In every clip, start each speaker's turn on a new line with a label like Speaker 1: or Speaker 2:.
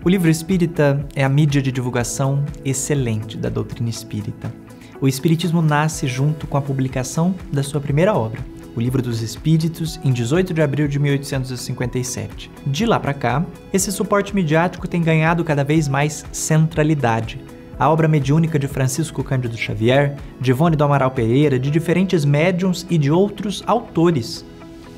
Speaker 1: O livro espírita é a mídia de divulgação excelente da doutrina espírita. O espiritismo nasce junto com a publicação da sua primeira obra, O Livro dos Espíritos, em 18 de abril de 1857. De lá para cá, esse suporte midiático tem ganhado cada vez mais centralidade. A obra mediúnica de Francisco Cândido Xavier, de Ivone do Amaral Pereira, de diferentes médiuns e de outros autores.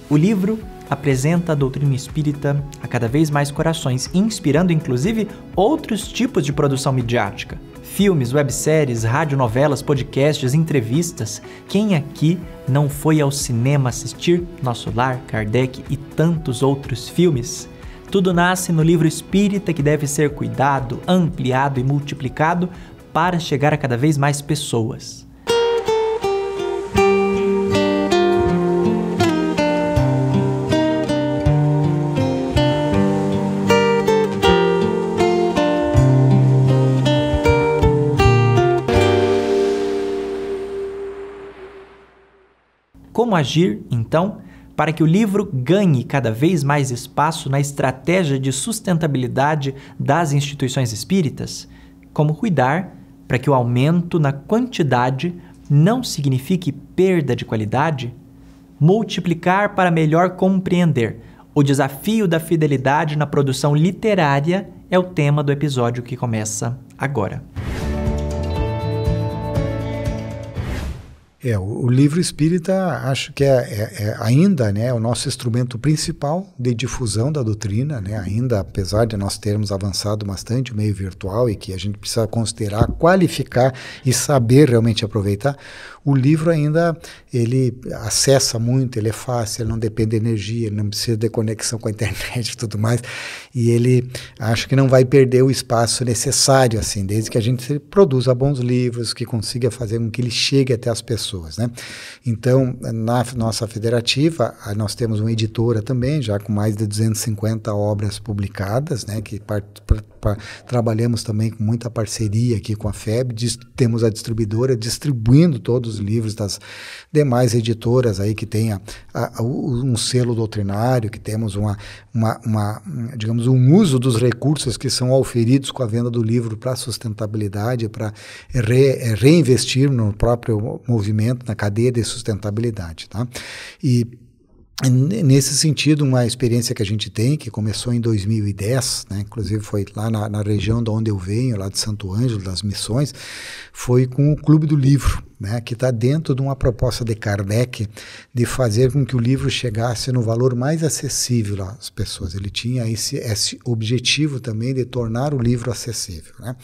Speaker 1: O livro apresenta a doutrina espírita a cada vez mais corações, inspirando inclusive outros tipos de produção midiática. Filmes, webséries, radionovelas, podcasts, entrevistas. Quem aqui não foi ao cinema assistir Nosso Lar, Kardec e tantos outros filmes? Tudo nasce no livro espírita, que deve ser cuidado, ampliado e multiplicado para chegar a cada vez mais pessoas. Como agir, então, para que o livro ganhe cada vez mais espaço na estratégia de sustentabilidade das instituições espíritas? Como cuidar para que o aumento na quantidade não signifique perda de qualidade? Multiplicar para melhor compreender. O desafio da fidelidade na produção literária é o tema do episódio que começa agora.
Speaker 2: O livro espírita acho que ainda, né, o nosso instrumento principal de difusão da doutrina, né, ainda apesar de nós termos avançado bastante o meio virtual e que a gente precisa considerar, qualificar e saber realmente aproveitar, o livro ainda, ele acessa muito, ele é fácil, ele não depende de energia, ele não precisa de conexão com a internet e tudo mais, e ele acho que não vai perder o espaço necessário, assim, desde que a gente produza bons livros, que consiga fazer com que ele chegue até as pessoas, né? Então, na nossa federativa, nós temos uma editora também, já com mais de 250 obras publicadas, né, que trabalhamos também com muita parceria aqui com a FEB, temos a distribuidora distribuindo todos os livros das demais editoras aí que tenha um selo doutrinário, que temos digamos, um uso dos recursos que são auferidos com a venda do livro para sustentabilidade, para reinvestir no próprio movimento, na cadeia de sustentabilidade, tá? E nesse sentido, uma experiência que a gente tem, que começou em 2010, né, inclusive foi lá na região de onde eu venho, lá de Santo Ângelo, das Missões, foi com o Clube do Livro, né, que está dentro de uma proposta de Kardec de fazer com que o livro chegasse no valor mais acessível às pessoas. Ele tinha esse objetivo também de tornar o livro acessível, né?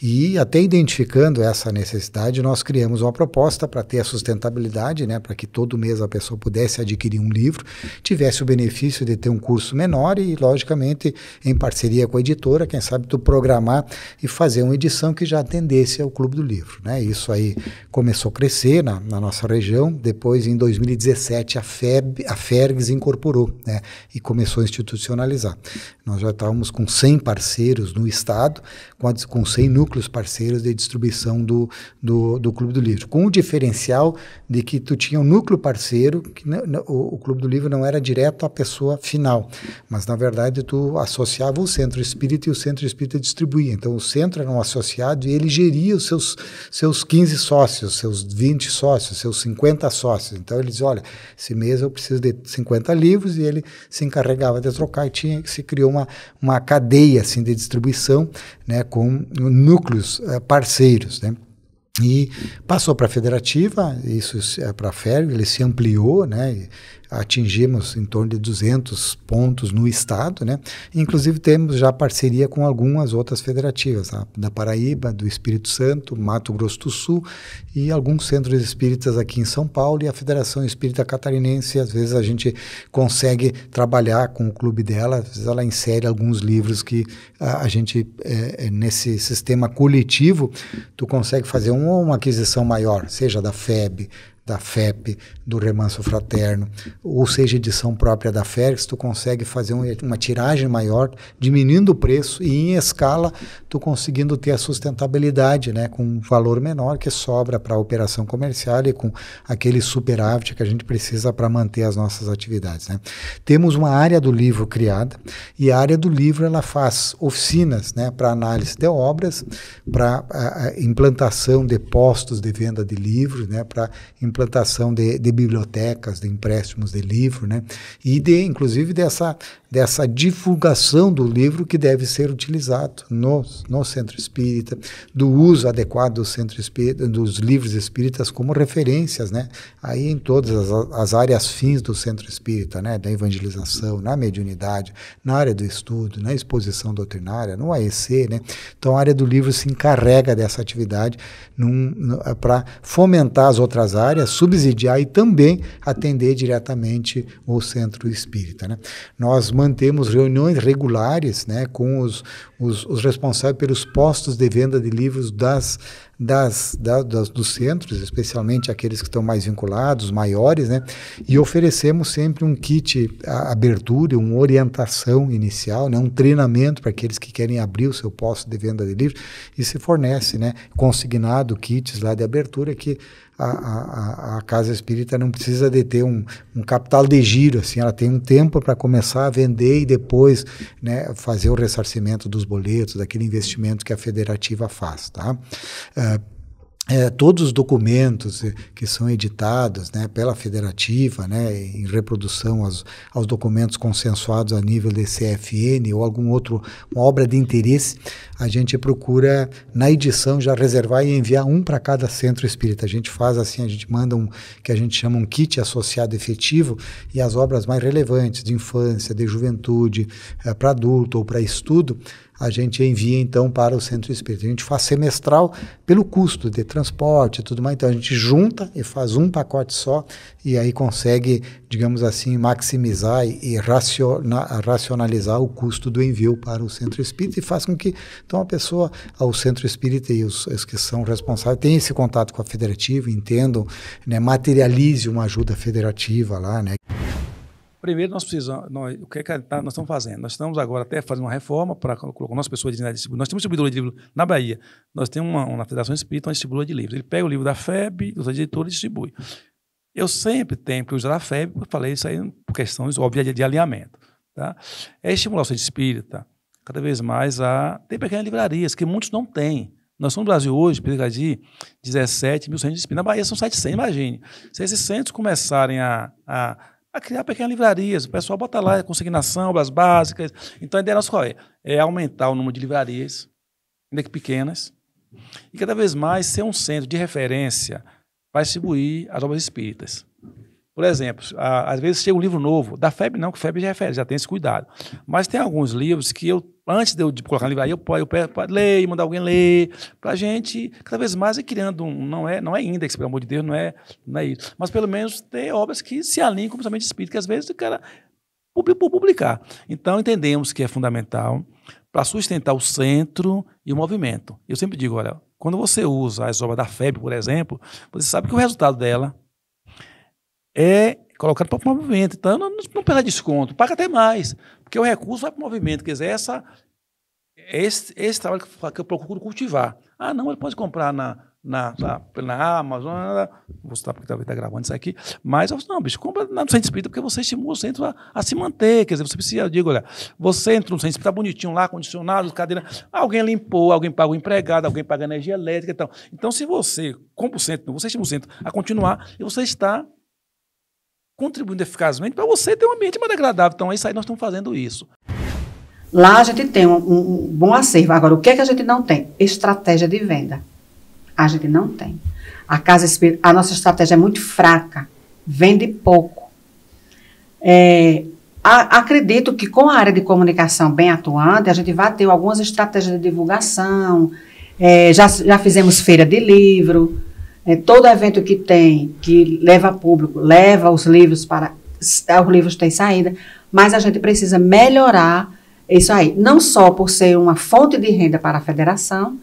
Speaker 2: E até identificando essa necessidade, nós criamos uma proposta para ter a sustentabilidade, né, para que todo mês a pessoa pudesse adquirir um livro, tivesse o benefício de ter um curso menor e, logicamente, em parceria com a editora, quem sabe tu programar e fazer uma edição que já atendesse ao Clube do Livro, né? Isso aí começou a crescer na nossa região. Depois, em 2017, a FERGS incorporou, né, e começou a institucionalizar. Nós já estávamos com 100 parceiros no estado, com 100 núcleos parceiros de distribuição do Clube do Livro, com o diferencial de que tu tinha um núcleo parceiro, que o Clube do Livro não era direto à pessoa final, mas na verdade tu associava o Centro Espírita e o Centro Espírita distribuía. Então o centro era um associado e ele geria os seus 15 sócios, seus 20 sócios, seus 50 sócios. Então ele dizia, olha, esse mês eu preciso de 50 livros, e ele se encarregava de trocar, e se criou uma cadeia assim, de distribuição, né, com núcleos parceiros, né? E passou para a federativa, isso para a FERG, ele se ampliou, né? Atingimos em torno de 200 pontos no estado, né? Inclusive temos já parceria com algumas outras federativas, da Paraíba, do Espírito Santo, Mato Grosso do Sul e alguns centros espíritas aqui em São Paulo, e a Federação Espírita Catarinense. Às vezes a gente consegue trabalhar com o clube dela, às vezes ela insere alguns livros que a gente, nesse sistema coletivo, tu consegue fazer uma aquisição maior, seja da FEB, da FEP, do Remanso Fraterno, ou seja, edição própria da Félix, tu consegue fazer uma tiragem maior, diminuindo o preço e em escala tu conseguindo ter a sustentabilidade, né, com um valor menor que sobra para a operação comercial e com aquele superávit que a gente precisa para manter as nossas atividades, né. Temos uma área do livro criada e a área do livro ela faz oficinas, né, para análise de obras, para implantação de postos de venda de livros, né, para implantação de bibliotecas, de empréstimos de livro, né, e inclusive dessa divulgação do livro que deve ser utilizado no centro espírita, do uso adequado do centro espírita, dos livros espíritas como referências, né, aí em todas as áreas fins do centro espírita, né, da evangelização, na mediunidade, na área do estudo, na exposição doutrinária, no AEC, né. Então a área do livro se encarrega dessa atividade para fomentar as outras áreas, subsidiar e também atender diretamente o centro espírita, né. Nós mantemos reuniões regulares, né, com os responsáveis pelos postos de venda de livros dos centros, especialmente aqueles que estão mais vinculados, maiores, né, e oferecemos sempre um kit abertura, uma orientação inicial, né, um treinamento para aqueles que querem abrir o seu posto de venda de livros, e se fornece, né, consignado kits lá de abertura que a Casa Espírita não precisa de ter um capital de giro, assim, ela tem um tempo para começar a vender e depois, né, fazer o ressarcimento dos boletos, daquele investimento que a federativa faz, tá? Todos os documentos que são editados, né, pela federativa, né, em reprodução aos documentos consensuados a nível de CFN ou algum outro, uma obra de interesse, a gente procura na edição já reservar e enviar um para cada centro espírita. A gente faz assim, a gente manda que a gente chama um kit associado efetivo, e as obras mais relevantes de infância, de juventude, para adulto ou para estudo, a gente envia então para o centro espírita. A gente faz semestral pelo custo de transporte e tudo mais, então a gente junta e faz um pacote só e aí consegue, digamos assim, maximizar e racionalizar o custo do envio para o centro espírita, e faz com que então a pessoa, ao centro espírita e os que são responsáveis tenham esse contato com a federativa, entendam, né, materialize uma ajuda federativa lá, né.
Speaker 3: Primeiro, nós precisamos, o que nós estamos fazendo? Nós estamos agora até fazendo uma reforma para colocar nossas pessoas de distribuição. Nós temos um distribuidor de livro na Bahia. Nós temos na Federação Espírita uma distribuidora de livros. Ele pega o livro da FEB, dos editores e distribui. Eu sempre tenho que usar a FEB, eu falei isso aí por questões óbvias de alinhamento. Tá? É estimular o centro espírita cada vez mais a ter pequenas livrarias, que muitos não têm. Nós somos no Brasil hoje, cerca de 17 mil centros espíritas. Na Bahia são 700, imagine. Se esses centros começarem a criar pequenas livrarias, o pessoal bota lá consignação, obras básicas. Então a ideia nossa qual é? É aumentar o número de livrarias, ainda que pequenas, e cada vez mais ser um centro de referência para distribuir as obras espíritas. Por exemplo, às vezes chega um livro novo, da FEB não, que a FEB já refere, já tem esse cuidado. Mas tem alguns livros que antes de eu colocar na livraria, eu peço ler, mandar alguém ler, para a gente, cada vez mais, ir criando não é índex, pelo amor de Deus, não é isso. Mas pelo menos ter obras que se alinham com o pensamento espírita, que às vezes o cara publicar. Então, entendemos que é fundamental para sustentar o centro e o movimento. Eu sempre digo, olha, quando você usa as obras da FEB, por exemplo, você sabe que o resultado dela é colocado para o movimento. Então, não pega desconto, paga até mais, porque o recurso vai para o movimento. Quer dizer, esse trabalho que eu procuro cultivar. Ah, não, ele pode comprar na Amazon, vou citar porque talvez está gravando isso aqui, mas não, bicho, compra no centro espírita porque você estimula o centro a se manter. Quer dizer, você precisa, eu digo, olha, você entra no centro espírita, está bonitinho lá, condicionado, cadeira, alguém limpou, alguém paga o empregado, alguém paga a energia elétrica e tal. Então, se você compra o centro, você estimula o centro a continuar e você está contribuindo eficazmente para você ter um ambiente mais agradável. Então, é isso aí, nós estamos fazendo isso.
Speaker 4: Lá a gente tem um bom acervo. Agora, o que é que a gente não tem? Estratégia de venda. A gente não tem. A nossa estratégia é muito fraca. Vende pouco. Acredito que com a área de comunicação bem atuante, a gente vai ter algumas estratégias de divulgação. Já fizemos feira de livro. Todo evento que leva público, leva os livros os livros têm saída, mas a gente precisa melhorar isso aí, não só por ser uma fonte de renda para a federação,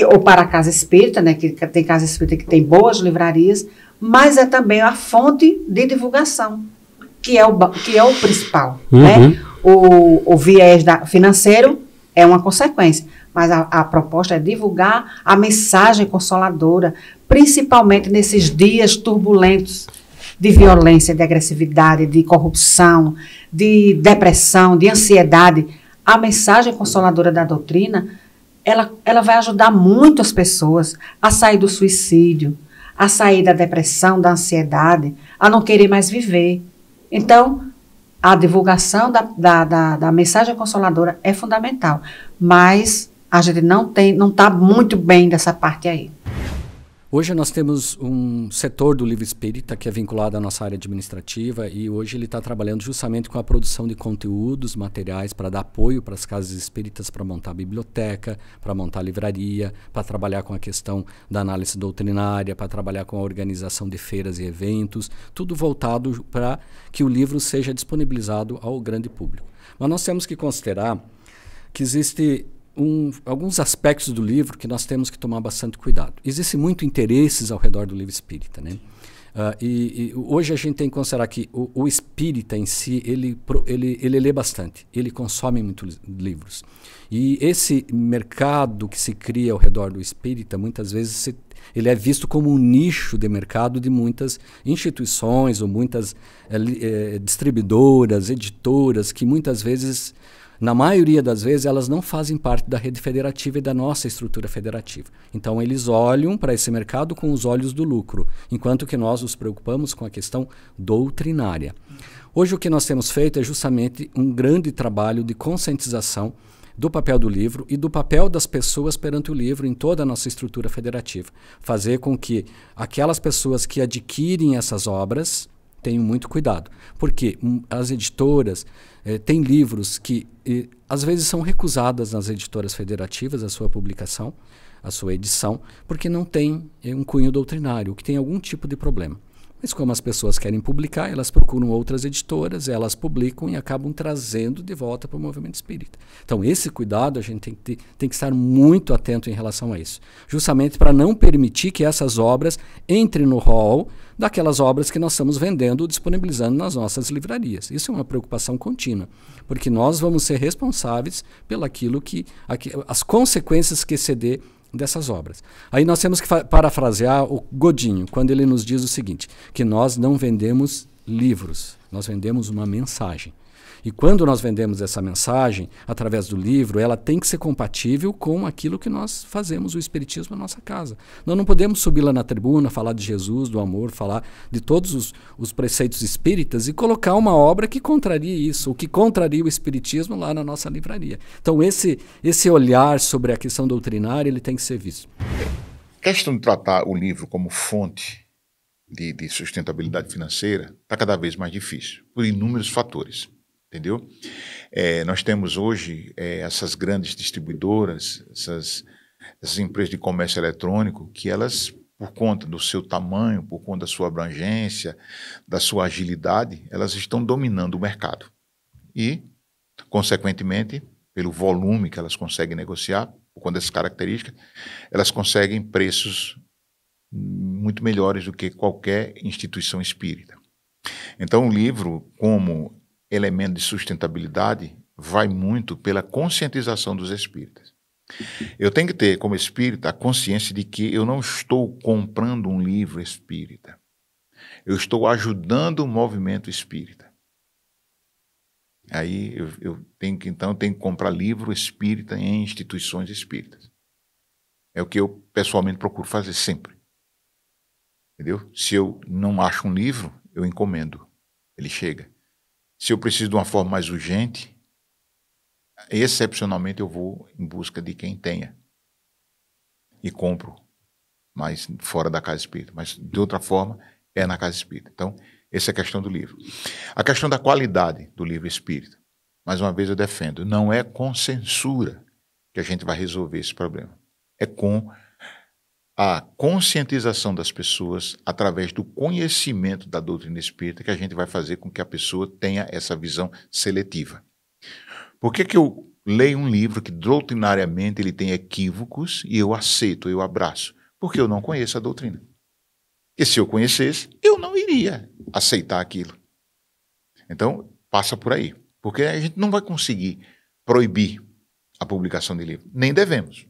Speaker 4: ou para a casa espírita, né, que tem casa espírita que tem boas livrarias, mas é também a fonte de divulgação, que é o principal. Né? O viés financeiro é uma consequência, mas a proposta é divulgar a mensagem consoladora, principalmente nesses dias turbulentos de violência, de agressividade, de corrupção, de depressão, de ansiedade. A mensagem consoladora da doutrina, ela vai ajudar muito as pessoas a sair do suicídio, a sair da depressão, da ansiedade, a não querer mais viver. Então, a divulgação da mensagem consoladora é fundamental, mas a gente não está muito bem dessa parte aí.
Speaker 5: Hoje nós temos um setor do livro espírita que é vinculado à nossa área administrativa e hoje ele está trabalhando justamente com a produção de conteúdos, materiais para dar apoio para as casas espíritas, para montar biblioteca, para montar livraria, para trabalhar com a questão da análise doutrinária, para trabalhar com a organização de feiras e eventos, tudo voltado para que o livro seja disponibilizado ao grande público. Mas nós temos que considerar que existe alguns aspectos do livro que nós temos que tomar bastante cuidado. Existem muitos interesses ao redor do livro espírita, né? E hoje a gente tem que considerar que o espírita em si, ele lê bastante, ele consome muitos livros. E esse mercado que se cria ao redor do espírita, muitas vezes ele é visto como um nicho de mercado de muitas instituições ou muitas distribuidoras, editoras, que muitas vezes, na maioria das vezes, elas não fazem parte da rede federativa e da nossa estrutura federativa. Então, eles olham para esse mercado com os olhos do lucro, enquanto que nós nos preocupamos com a questão doutrinária. Hoje, o que nós temos feito é justamente um grande trabalho de conscientização do papel do livro e do papel das pessoas perante o livro em toda a nossa estrutura federativa. Fazer com que aquelas pessoas que adquirem essas obras tenham muito cuidado, porque as editoras têm livros que às vezes são recusadas nas editoras federativas a sua publicação, a sua edição, porque não tem um cunho doutrinário, que tem algum tipo de problema. Mas como as pessoas querem publicar, elas procuram outras editoras, elas publicam e acabam trazendo de volta para o movimento espírita. Então, esse cuidado a gente tem que estar muito atento em relação a isso. Justamente para não permitir que essas obras entrem no hall daquelas obras que nós estamos vendendo ou disponibilizando nas nossas livrarias. Isso é uma preocupação contínua, porque nós vamos ser responsáveis as consequências que exceder dessas obras. Aí nós temos que parafrasear o Godinho, quando ele nos diz o seguinte, que nós não vendemos livros, nós vendemos uma mensagem. E quando nós vendemos essa mensagem, através do livro, ela tem que ser compatível com aquilo que nós fazemos, o espiritismo na nossa casa. Nós não podemos subir lá na tribuna, falar de Jesus, do amor, falar de todos os preceitos espíritas e colocar uma obra que contraria isso, ou que contraria o espiritismo lá na nossa livraria. Então esse olhar sobre a questão doutrinária, ele tem que ser visto.
Speaker 6: A questão de tratar o livro como fonte de sustentabilidade financeira está cada vez mais difícil, por inúmeros fatores. Entendeu? Nós temos hoje essas grandes distribuidoras, essas empresas de comércio eletrônico, que elas, por conta do seu tamanho, por conta da sua abrangência, da sua agilidade, elas estão dominando o mercado. E, consequentemente, pelo volume que elas conseguem negociar, por conta dessas características, elas conseguem preços muito melhores do que qualquer instituição espírita. Então, o livro, como elemento de sustentabilidade, vai muito pela conscientização dos espíritas. Eu tenho que ter, como espírita, a consciência de que eu não estou comprando um livro espírita. Eu estou ajudando o movimento espírita. Aí eu tenho que comprar livro espírita em instituições espíritas. É o que eu pessoalmente procuro fazer sempre. Entendeu? Se eu não acho um livro, eu encomendo. Ele chega. Se eu preciso de uma forma mais urgente, excepcionalmente eu vou em busca de quem tenha e compro, mas fora da casa espírita. Mas de outra forma é na casa espírita. Então, essa é a questão do livro. A questão da qualidade do livro espírita, mais uma vez eu defendo, não é com censura que a gente vai resolver esse problema. É com a conscientização das pessoas através do conhecimento da doutrina espírita que a gente vai fazer com que a pessoa tenha essa visão seletiva. Por que eu leio um livro que doutrinariamente ele tem equívocos e eu aceito, eu abraço, porque eu não conheço a doutrina. E se eu conhecesse, eu não iria aceitar aquilo. Então, passa por aí. Porque a gente não vai conseguir proibir a publicação de livro. Nem devemos.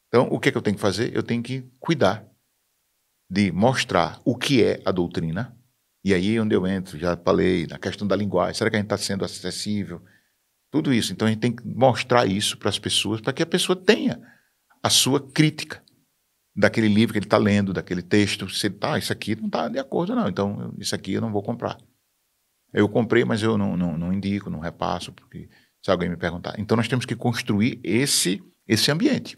Speaker 6: Então, o que é que eu tenho que fazer? Eu tenho que cuidar de mostrar o que é a doutrina. E aí é onde eu entro, já falei, na questão da linguagem. Será que a gente está sendo acessível? Tudo isso. Então, a gente tem que mostrar isso para as pessoas, para que a pessoa tenha a sua crítica daquele livro que ele está lendo, daquele texto. Se isso aqui não está de acordo, não. Então, isso aqui eu não vou comprar. Eu comprei, mas eu não indico, não repasso, porque se alguém me perguntar. Então, nós temos que construir esse ambiente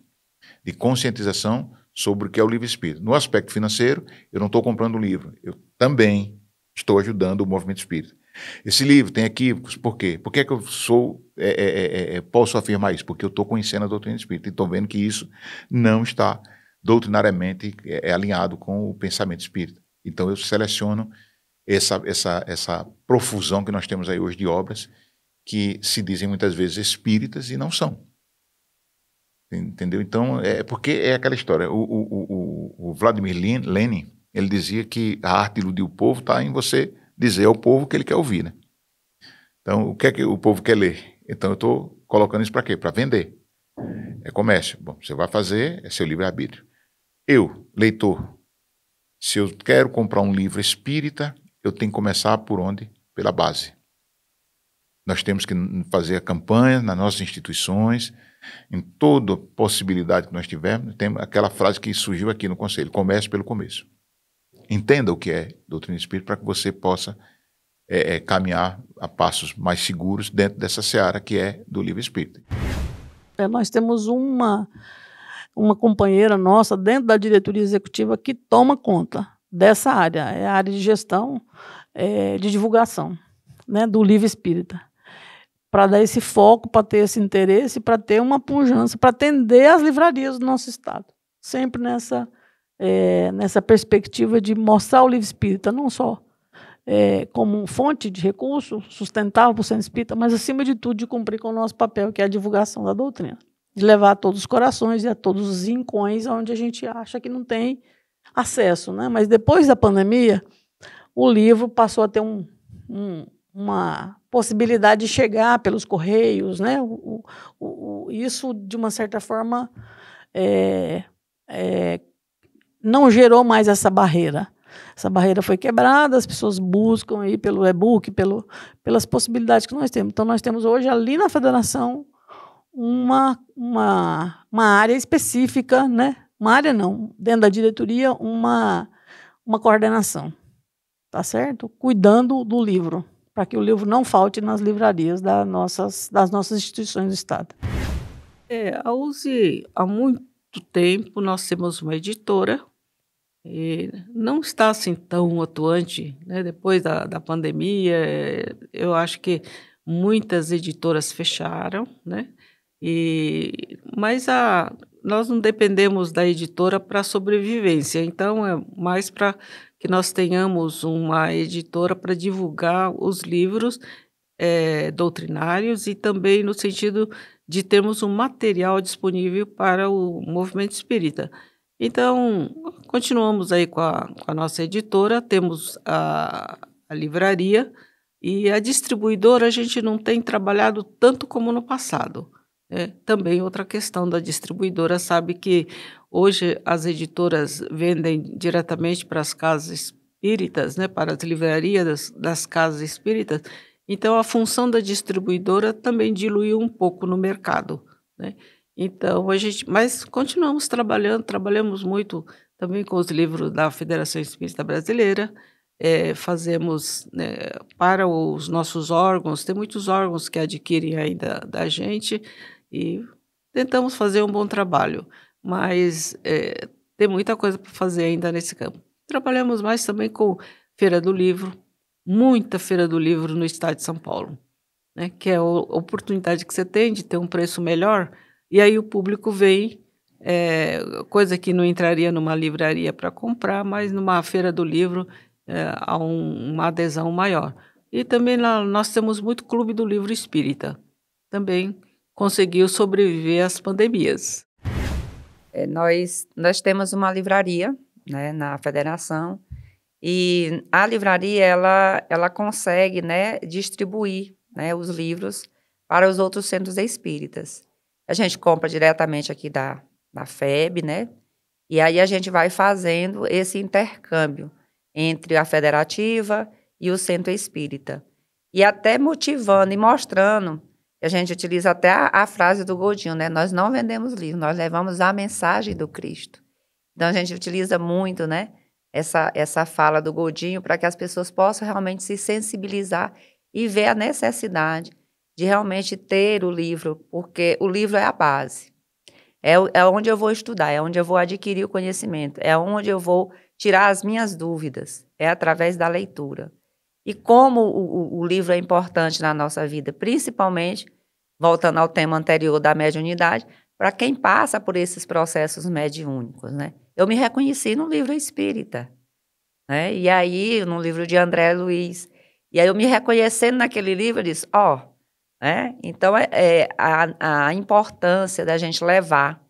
Speaker 6: de conscientização sobre o que é o livre espírita. No aspecto financeiro, eu não estou comprando o livro. Eu também estou ajudando o movimento espírita. Esse livro tem equívocos. Por quê? Por que é que eu posso afirmar isso? Porque eu estou conhecendo a doutrina espírita e estou vendo que isso não está doutrinariamente alinhado com o pensamento espírita. Então, eu seleciono essa profusão que nós temos aí hoje de obras que se dizem muitas vezes espíritas e não são. Entendeu? Então, porque é aquela história. O Vladimir Lenin, ele dizia que a arte de iludir o povo está em você dizer ao povo o que ele quer ouvir, né? Então, o que é que o povo quer ler? Então, eu estou colocando isso para quê? Para vender. É comércio. Bom, você vai fazer, é seu livre-arbítrio. Eu, leitor, se eu quero comprar um livro espírita, eu tenho que começar por onde? Pela base. Nós temos que fazer a campanha nas nossas instituições, em toda possibilidade que nós tivermos. Tem aquela frase que surgiu aqui no Conselho: comece pelo começo. Entenda o que é doutrina espírita para que você possa caminhar a passos mais seguros dentro dessa seara que é do livre espírita.
Speaker 7: Nós temos uma companheira nossa dentro da diretoria executiva que toma conta dessa área, é a área de gestão, de divulgação, né, do livre espírita, para dar esse foco, para ter esse interesse, para ter uma pujança, para atender as livrarias do nosso estado, sempre nessa perspectiva de mostrar o livre espírita, não só como fonte de recurso sustentável para o centro espírita, mas, acima de tudo, de cumprir com o nosso papel, que é a divulgação da doutrina, de levar a todos os corações e a todos os rincões onde a gente acha que não tem acesso, né? Mas depois da pandemia, o livro passou a ter uma possibilidade de chegar pelos correios, né? Isso, de uma certa forma, não gerou mais essa barreira. Essa barreira foi quebrada, as pessoas buscam aí pelo e-book, pelas possibilidades que nós temos. Então, nós temos hoje ali na federação uma área específica, né? Uma área não, dentro da diretoria, uma coordenação, tá certo? Cuidando do livro, para que o livro não falte nas livrarias das nossas instituições do Estado.
Speaker 8: Há muito tempo nós temos uma editora, não está assim tão atuante, né? Depois da pandemia, eu acho que muitas editoras fecharam, né? Mas nós não dependemos da editora para sobrevivência, então é mais para que nós tenhamos uma editora para divulgar os livros doutrinários e também no sentido de termos um material disponível para o movimento espírita. Então, continuamos aí com a nossa editora, temos a livraria e a distribuidora a gente não tem trabalhado tanto como no passado. Também outra questão da distribuidora, sabe que hoje as editoras vendem diretamente para as casas espíritas, né, para as livrarias das casas espíritas, então a função da distribuidora também diluiu um pouco no mercado, né? Então, mas continuamos trabalhamos muito também com os livros da Federação Espírita Brasileira, fazemos, né, para os nossos órgãos, tem muitos órgãos que adquirem ainda da gente, e tentamos fazer um bom trabalho, mas tem muita coisa para fazer ainda nesse campo. Trabalhamos mais também com Feira do Livro, muita Feira do Livro no estado de São Paulo, né, que é a oportunidade que você tem de ter um preço melhor, e aí o público vem, coisa que não entraria numa livraria para comprar, mas numa Feira do Livro há uma adesão maior. E também nós temos muito Clube do Livro Espírita, também conseguiu sobreviver às pandemias.
Speaker 9: Nós temos uma livraria, né, na federação, e a livraria ela consegue, né, distribuir, né, os livros para os outros centros espíritas. A gente compra diretamente aqui da FEB, né, e aí a gente vai fazendo esse intercâmbio entre a federativa e o centro espírita. E até motivando e mostrando, a gente utiliza até a frase do Godinho, né? Nós não vendemos livro, nós levamos a mensagem do Cristo. Então a gente utiliza muito, né, essa fala do Godinho para que as pessoas possam realmente se sensibilizar e ver a necessidade de realmente ter o livro, porque o livro é a base. É onde eu vou estudar, é onde eu vou adquirir o conhecimento, é onde eu vou tirar as minhas dúvidas, é através da leitura. E como o livro é importante na nossa vida, principalmente, voltando ao tema anterior da mediunidade, para quem passa por esses processos mediúnicos, né? Eu me reconheci no livro espírita, né? E aí, no livro de André Luiz, e aí eu me reconhecendo naquele livro, eu disse, né? Então, a importância da gente levar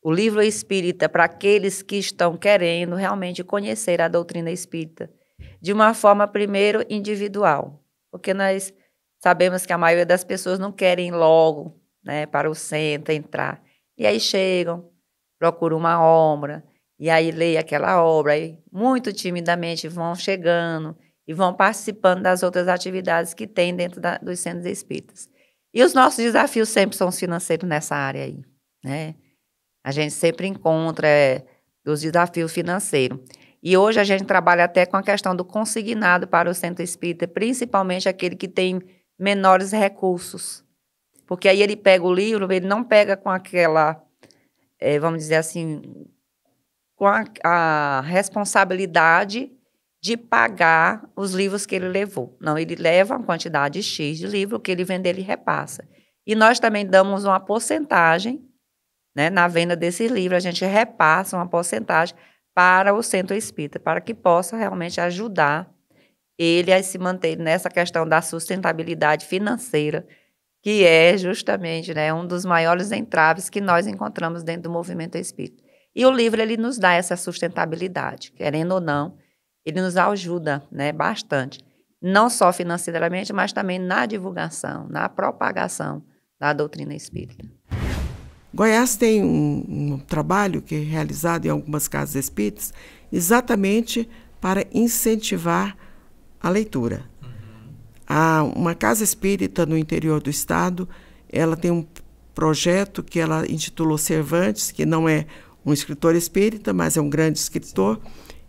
Speaker 9: o livro espírita para aqueles que estão querendo realmente conhecer a doutrina espírita de uma forma, primeiro, individual. Porque nós sabemos que a maioria das pessoas não querem logo, né, para o centro entrar. E aí chegam, procuram uma obra, e aí leem aquela obra, e muito timidamente vão chegando e vão participando das outras atividades que tem dentro dos centros espíritas. E os nossos desafios sempre são os financeiros nessa área aí, né? A gente sempre encontra os desafios financeiros. E hoje a gente trabalha até com a questão do consignado para o centro espírita, principalmente aquele que tem menores recursos. Porque aí ele pega o livro, ele não pega com aquela, vamos dizer assim, com a responsabilidade de pagar os livros que ele levou. Não, ele leva uma quantidade X de livro, o que ele vender, ele repassa. E nós também damos uma porcentagem, né, na venda desse livro, a gente repassa uma porcentagem para o centro espírita, para que possa realmente ajudar ele a se manter nessa questão da sustentabilidade financeira, que é justamente, né, um dos maiores entraves que nós encontramos dentro do movimento espírita. E o livro, ele nos dá essa sustentabilidade, querendo ou não, ele nos ajuda, né, bastante, não só financeiramente, mas também na divulgação, na propagação da doutrina espírita.
Speaker 10: Goiás tem um trabalho que é realizado em algumas casas espíritas exatamente para incentivar a leitura. Há uma casa espírita no interior do estado, ela tem um projeto que ela intitulou Cervantes, que não é um escritor espírita, mas é um grande escritor,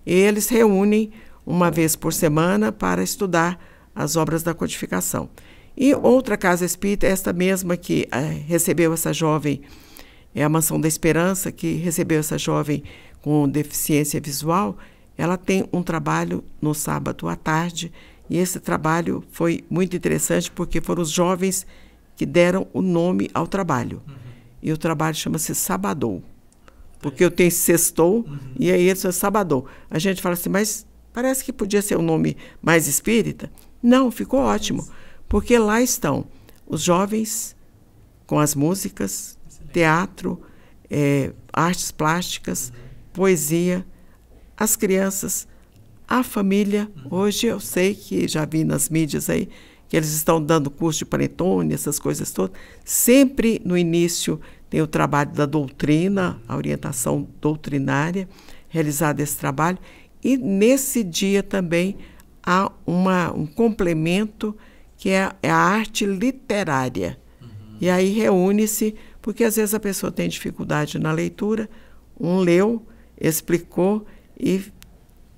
Speaker 10: e eles reúnem uma vez por semana para estudar as obras da codificação. E outra casa espírita, esta mesma que recebeu essa jovem, é a Mansão da Esperança, que recebeu essa jovem com deficiência visual, ela tem um trabalho no sábado à tarde, e esse trabalho foi muito interessante porque foram os jovens que deram o nome ao trabalho. E o trabalho chama-se Sabadou, porque eu tenho sextou, e aí esse é Sabadou. A gente fala assim, mas parece que podia ser um nome mais espírita. Não, ficou ótimo, porque lá estão os jovens com as músicas, teatro, artes plásticas, poesia, as crianças, a família. Hoje eu sei que já vi nas mídias aí que eles estão dando curso de panetone, essas coisas todas. Sempre no início tem o trabalho da doutrina, a orientação doutrinária, realizado esse trabalho. E nesse dia também há um complemento que é a arte literária. E aí reúne-se, porque às vezes a pessoa tem dificuldade na leitura, leu, explicou, e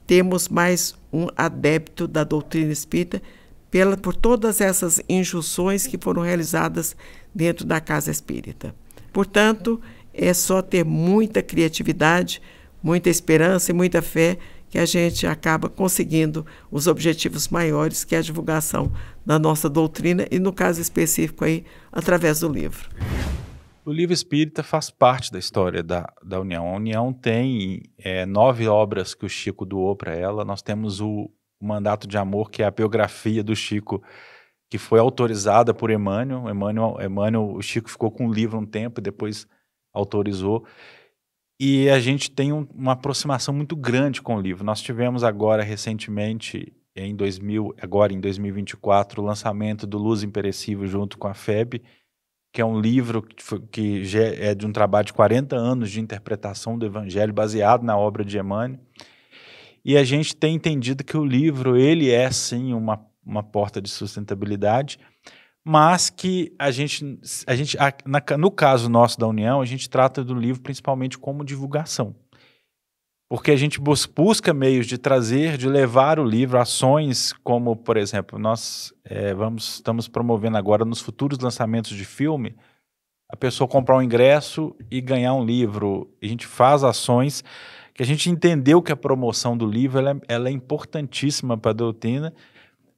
Speaker 10: temos mais um adepto da doutrina espírita por todas essas injunções que foram realizadas dentro da casa espírita. Portanto, é só ter muita criatividade, muita esperança e muita fé que a gente acaba conseguindo os objetivos maiores, que é a divulgação da nossa doutrina e, no caso específico, aí, através do livro.
Speaker 11: O livro espírita faz parte da história da União. A União tem 9 obras que o Chico doou para ela. Nós temos o Mandato de Amor, que é a biografia do Chico que foi autorizada por Emmanuel. O Chico ficou com o livro um tempo e depois autorizou. E a gente tem uma aproximação muito grande com o livro. Nós tivemos agora, recentemente, em 2024, o lançamento do Luz Imperecível junto com a FEB, que é um livro que já é de um trabalho de 40 anos de interpretação do Evangelho, baseado na obra de Emmanuel. E a gente tem entendido que o livro, ele é, sim, uma porta de sustentabilidade, mas que no caso nosso da União, a gente trata do livro principalmente como divulgação. Porque a gente busca meios de trazer, de levar o livro, ações como, por exemplo, nós estamos promovendo agora nos futuros lançamentos de filme, a pessoa comprar um ingresso e ganhar um livro. A gente faz ações que a gente entendeu que a promoção do livro ela é importantíssima para a doutrina,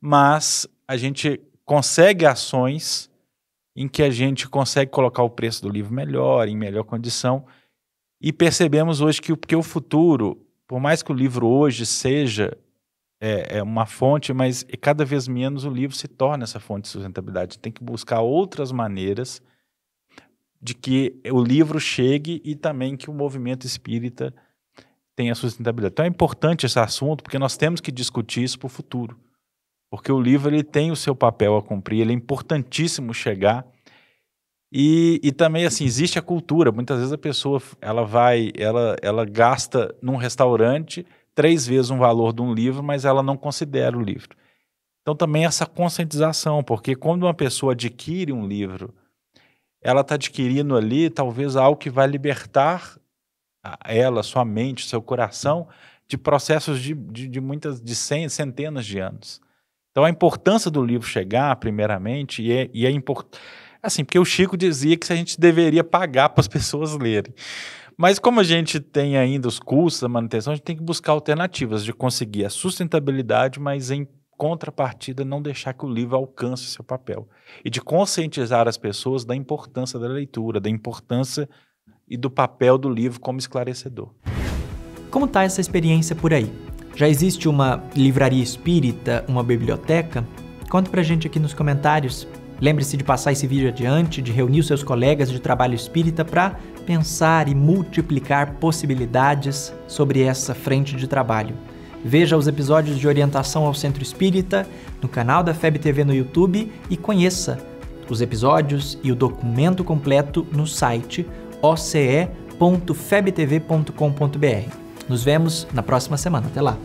Speaker 11: mas a gente consegue ações em que a gente consegue colocar o preço do livro melhor, em melhor condição, e percebemos hoje que o futuro, por mais que o livro hoje seja uma fonte, mas cada vez menos o livro se torna essa fonte de sustentabilidade. Tem que buscar outras maneiras de que o livro chegue e também que o movimento espírita tenha sustentabilidade. Então é importante esse assunto, porque nós temos que discutir isso para o futuro. Porque o livro ele tem o seu papel a cumprir, ele é importantíssimo chegar. E também, assim, existe a cultura. Muitas vezes a pessoa ela gasta num restaurante 3 vezes o valor de um livro, mas ela não considera o livro. Então também essa conscientização, porque quando uma pessoa adquire um livro, ela está adquirindo ali talvez algo que vai libertar ela, sua mente, seu coração, de processos de centenas de anos. Então a importância do livro chegar, primeiramente, e é importante. Assim, porque o Chico dizia que a gente deveria pagar para as pessoas lerem. Mas como a gente tem ainda os custos da manutenção, a gente tem que buscar alternativas de conseguir a sustentabilidade, mas em contrapartida não deixar que o livro alcance o seu papel. E de conscientizar as pessoas da importância da leitura, da importância e do papel do livro como esclarecedor.
Speaker 1: Como está essa experiência por aí? Já existe uma livraria espírita, uma biblioteca? Conta pra gente aqui nos comentários. Lembre-se de passar esse vídeo adiante, de reunir os seus colegas de trabalho espírita para pensar e multiplicar possibilidades sobre essa frente de trabalho. Veja os episódios de orientação ao Centro Espírita no canal da FEB TV no YouTube e conheça os episódios e o documento completo no site oce.febtv.com.br. Nos vemos na próxima semana. Até lá!